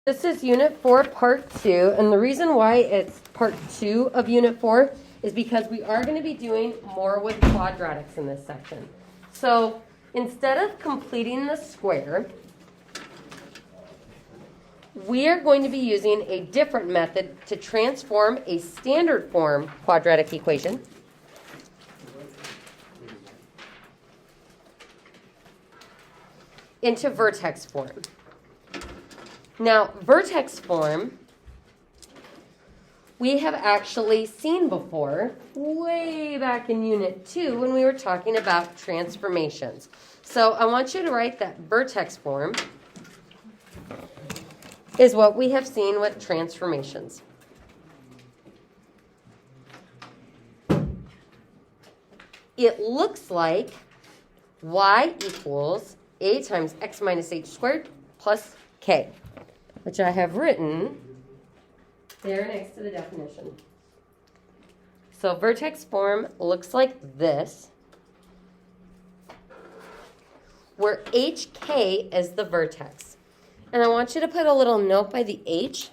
This is Unit 4, Part 2, and the reason why it's Part 2 of Unit 4 is because we are going to be doing more with quadratics in this section. So instead of completing the square, we are going to be using a different method to transform a standard form quadratic equation into vertex form. Now, vertex form, we have actually seen before, way back in Unit 2 when we were talking about transformations. So I want you to write that vertex form is what we have seen with transformations. It looks like y equals a times x minus h squared plus k, which I have written there next to the definition. So vertex form looks like this, where hk is the vertex. And I want you to put a little note by the h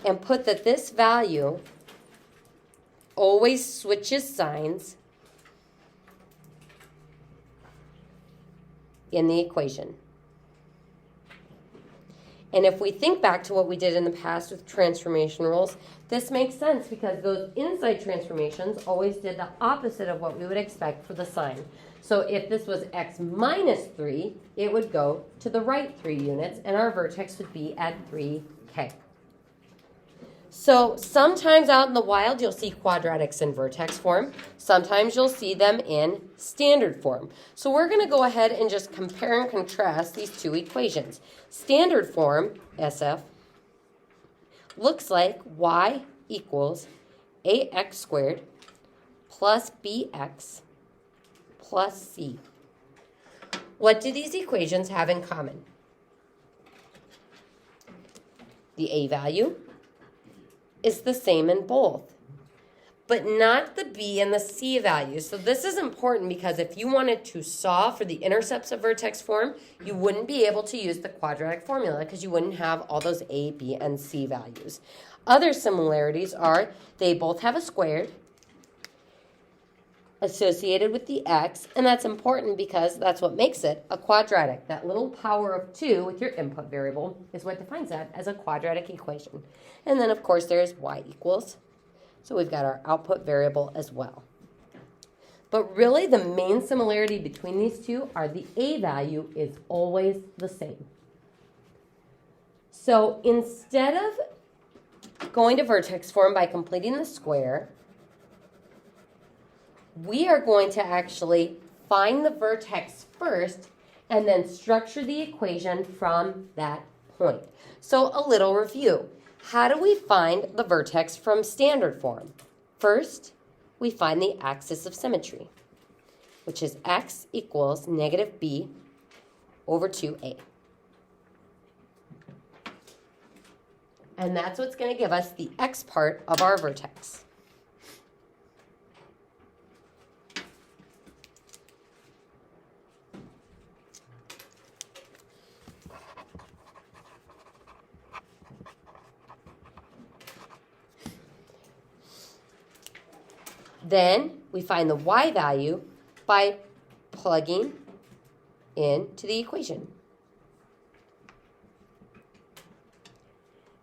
and put that this value always switches signs in the equation. And if we think back to what we did in the past with transformation rules, this makes sense because those inside transformations always did the opposite of what we would expect for the sign. So if this was x minus 3, it would go to the right 3 units, and our vertex would be at 3k. So sometimes out in the wild, you'll see quadratics in vertex form. Sometimes you'll see them in standard form. So we're going to go ahead and just compare and contrast these two equations. Standard form, SF, looks like y equals ax squared plus bx plus c. What do these equations have in common? The a value is the same in both, but not the b and the c values. So this is important because if you wanted to solve for the intercepts of vertex form, you wouldn't be able to use the quadratic formula because you wouldn't have all those a, b, and c values. Other similarities are they both have a squared associated with the x, and that's important because that's what makes it a quadratic. That little power of 2 with your input variable is what defines that as a quadratic equation. And then, of course, there's y equals. So we've got our output variable as well. But really, the main similarity between these two are the a value is always the same. So instead of going to vertex form by completing the square, we are going to actually find the vertex first and then structure the equation from that point. So a little review. How do we find the vertex from standard form? First, we find the axis of symmetry, which is x equals negative b over 2a. And that's what's going to give us the x part of our vertex. Then we find the y value by plugging into the equation.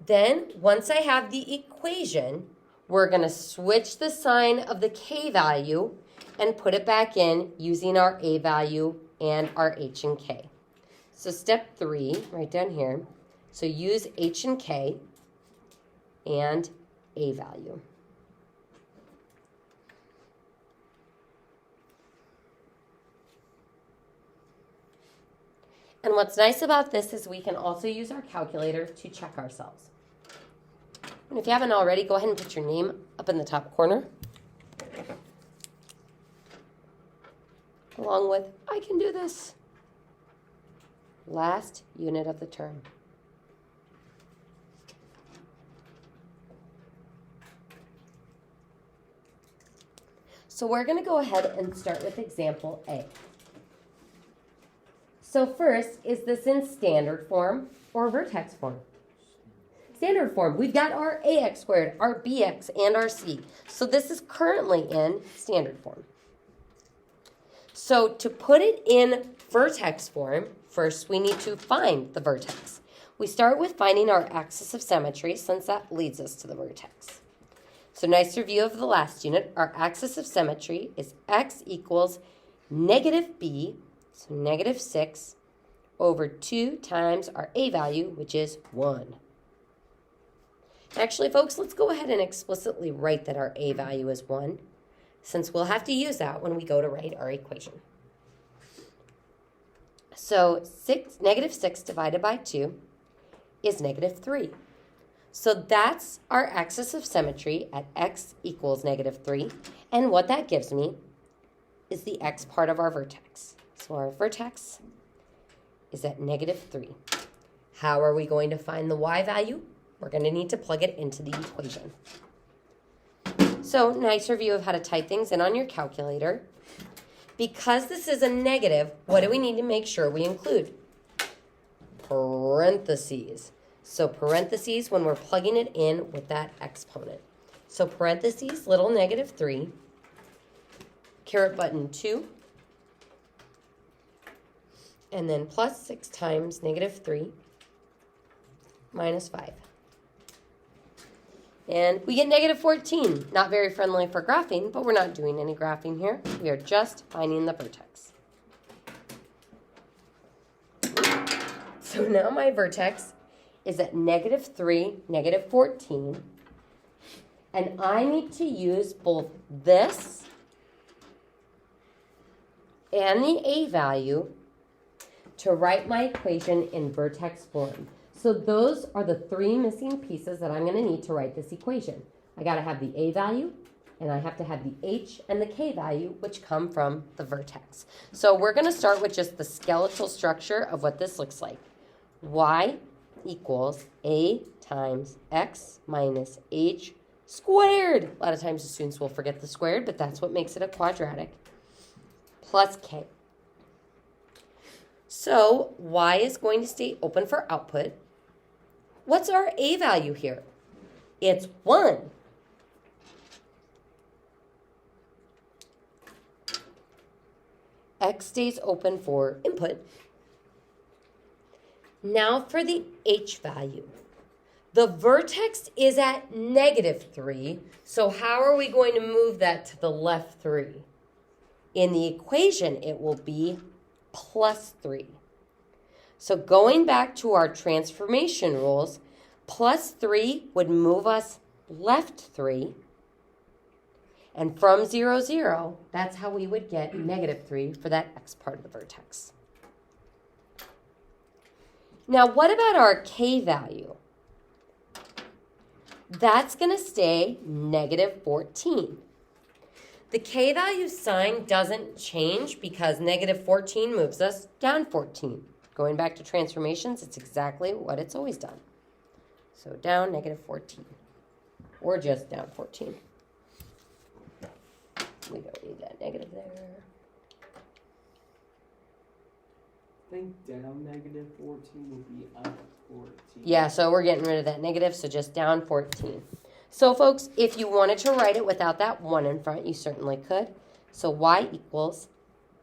Then, once I have the equation, we're going to switch the sign of the k value and put it back in using our a value and our h and k. So step 3, right down here. So use h and k and a value. And what's nice about this is we can also use our calculator to check ourselves. And if you haven't already, go ahead and put your name up in the top corner, along with, I can do this, last unit of the term. So we're going to go ahead and start with example A. So first, is this in standard form? or vertex form? Standard form. We've got our ax squared, our bx, and our c. So this is currently in standard form. So to put it in vertex form, first we need to find the vertex. We start with finding our axis of symmetry since that leads us to the vertex. So nice review of the last unit. Our axis of symmetry is x equals negative b, so negative 6, over 2 times our a value, which is 1. Actually, folks, let's go ahead and explicitly write that our a value is 1, since we'll have to use that when we go to write our equation. So negative 6 divided by 2 is negative 3. So that's our axis of symmetry at x equals negative 3. And what that gives me is the x part of our vertex. So our vertex is at negative 3. How are we going to find the y value? We're going to need to plug it into the equation. So nice review of how to type things in on your calculator. Because this is a negative, what do we need to make sure we include? Parentheses. So parentheses when we're plugging it in with that exponent. So parentheses, little negative 3, caret button 2, and then plus 6 times negative 3 minus 5. And we get negative 14. Not very friendly for graphing, but we're not doing any graphing here. We are just finding the vertex. So now my vertex is at negative 3, negative 14. And I need to use both this and the a value to write my equation in vertex form. So those are the 3 missing pieces that I'm going to need to write this equation. I got to have the a value, and I have to have the h and the k value, which come from the vertex. So we're going to start with just the skeletal structure of what this looks like. Y equals a times x minus h squared. A lot of times the students will forget the squared, but that's what makes it a quadratic, plus k. So y is going to stay open for output. What's our a value here? It's 1. X stays open for input. Now for the h value. The vertex is at negative 3, so how are we going to move that to the left 3? In the equation, it will be plus 3. So going back to our transformation rules, plus 3 would move us left 3. And from 0, 0, that's how we would get negative 3 for that x part of the vertex. Now, what about our k value? That's going to stay negative 14. The k value sign doesn't change because negative 14 moves us down 14. Going back to transformations, it's exactly what it's always done. So down negative 14, or just down 14. We don't need that negative there. I think down negative 14 will be up 14. Yeah, so we're getting rid of that negative, so just down 14. So, folks, if you wanted to write it without that 1 in front, you certainly could. So y equals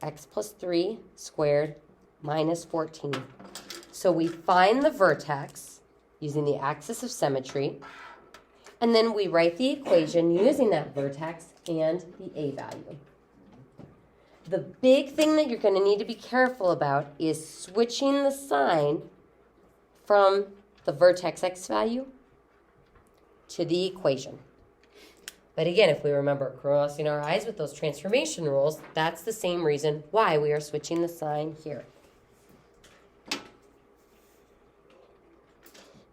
x plus 3 squared minus 14. So we find the vertex using the axis of symmetry, and then we write the equation using that vertex and the a value. The big thing that you're going to need to be careful about is switching the sign from the vertex x value to the equation. But again, if we remember crossing our eyes with those transformation rules, that's the same reason why we are switching the sign here.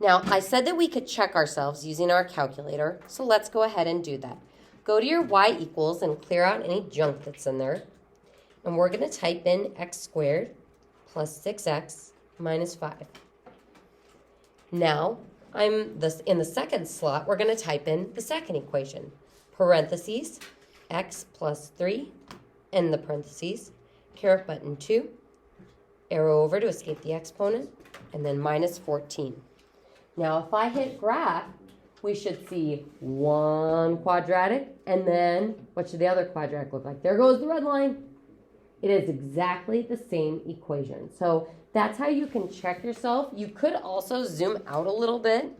Now, I said that we could check ourselves using our calculator, so let's go ahead and do that. Go to your y equals and clear out any junk that's in there. And we're going to type in x squared plus 6x minus 5. Now, in the second slot, we're going to type in the second equation. Parentheses, x plus 3, in the parentheses, caret button 2, arrow over to escape the exponent, and then minus 14. Now, if I hit graph, we should see one quadratic, and then what should the other quadratic look like? There goes the red line. It is exactly the same equation. So that's how you can check yourself. You could also zoom out a little bit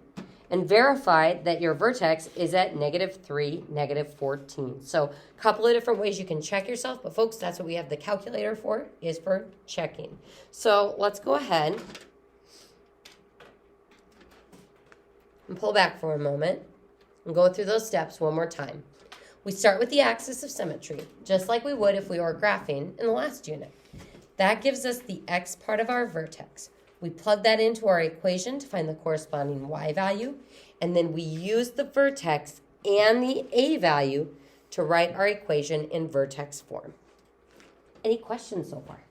and verify that your vertex is at -3, -14. So a couple of different ways you can check yourself, but folks, that's what we have the calculator for, is for checking. So let's go ahead and pull back for a moment and go through those steps one more time. We start with the axis of symmetry, just like we would if we were graphing in the last unit. That gives us the x part of our vertex. We plug that into our equation to find the corresponding y value, and then we use the vertex and the a value to write our equation in vertex form. Any questions so far?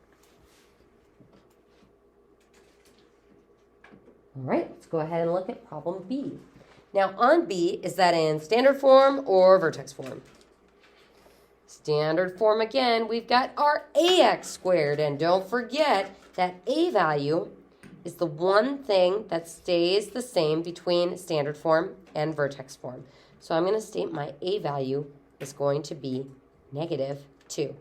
All right, let's go ahead and look at problem B. Now on B, is that in standard form or vertex form? Standard form again, we've got our ax squared, and don't forget that a value is the one thing that stays the same between standard form and vertex form. So I'm going to state my a value is going to be -2.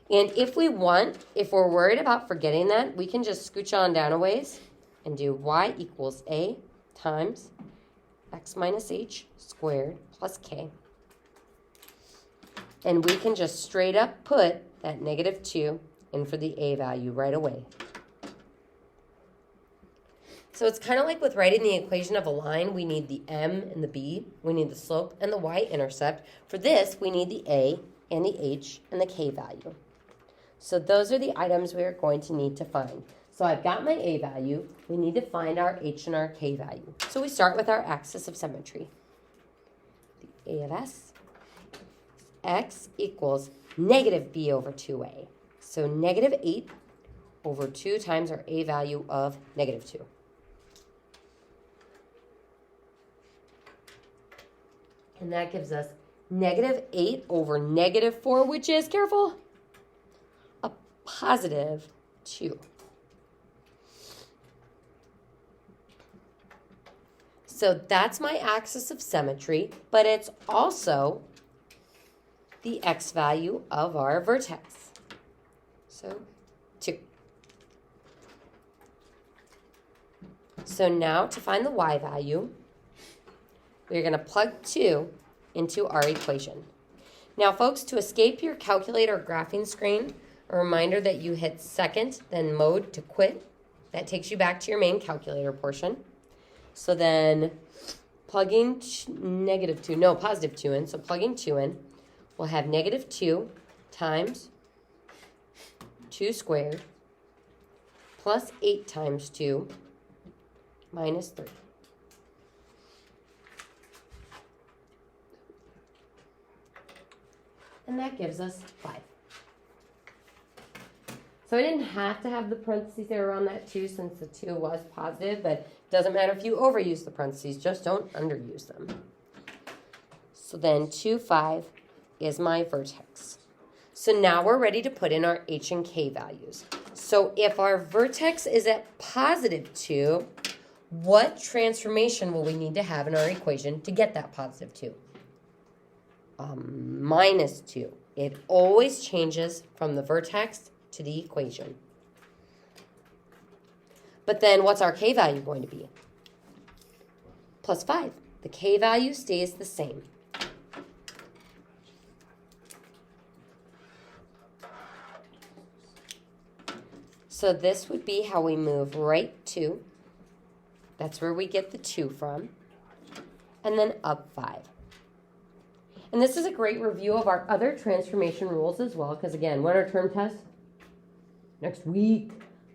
And if we're worried about forgetting that, we can just scooch on down a ways and do y equals a times x minus h squared plus k. And we can just straight up put that -2 in for the a value right away. So it's kind of like with writing the equation of a line, we need the m and the b, we need the slope and the y-intercept. For this, we need the a and the h and the k value. So those are the items we are going to need to find. So I've got my a value. We need to find our h and our k value. So we start with our axis of symmetry. The a of s, x equals -b over 2a. So -8 over 2 times our a value of -2. And that gives us -8 over -4, which is, careful, a +2. So that's my axis of symmetry, but it's also the x value of our vertex. So 2. So now to find the y value, we're going to plug 2 into our equation. Now, folks, to escape your calculator graphing screen, a reminder that you hit second, then mode to quit. That takes you back to your main calculator portion. So then plugging +2 in. So plugging 2 in, we'll have -2 times 2 squared plus 8 times 2 minus 3. And that gives us 5. So I didn't have to have the parentheses there around that 2 since the 2 was positive, but it doesn't matter if you overuse the parentheses, just don't underuse them. So then 2, 5 is my vertex. So now we're ready to put in our h and k values. So if our vertex is at +2, what transformation will we need to have in our equation to get that +2? -2. It always changes from the vertex to the equation. But then what's our k value going to be? +5. The k value stays the same. So this would be how we move right to. That's where we get the 2 from. And then up 5. And this is a great review of our other transformation rules as well, because again, when our term test? Next week,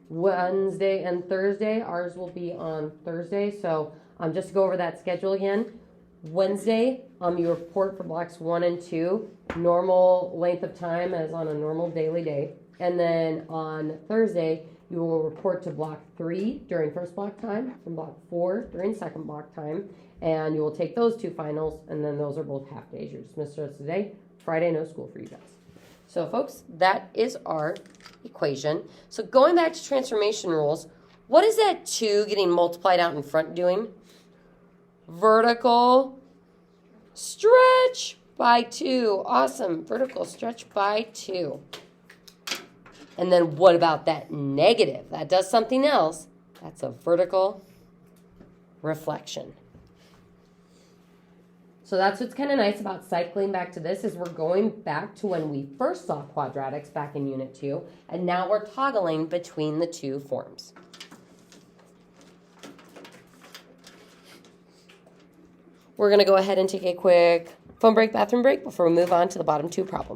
Wednesday and Thursday. Ours will be on Thursday. So just to go over that schedule again. Wednesday, you report for blocks 1 and 2, normal length of time as on a normal daily day. And then on Thursday, you will report to block 3 during first block time and block 4 during second block time. And you will take those 2 finals, and then those are both half days. You're dismissed the rest of the day. Friday, no school for you guys. So, folks, that is our equation. So going back to transformation rules, what is that 2 getting multiplied out in front doing? Vertical stretch by 2. Awesome. Vertical stretch by 2. And then what about that negative? That does something else. That's a vertical reflection. So that's what's kind of nice about cycling back to this is we're going back to when we first saw quadratics back in Unit 2, and now we're toggling between the two forms. We're going to go ahead and take a quick phone break, bathroom break before we move on to the bottom 2 problems.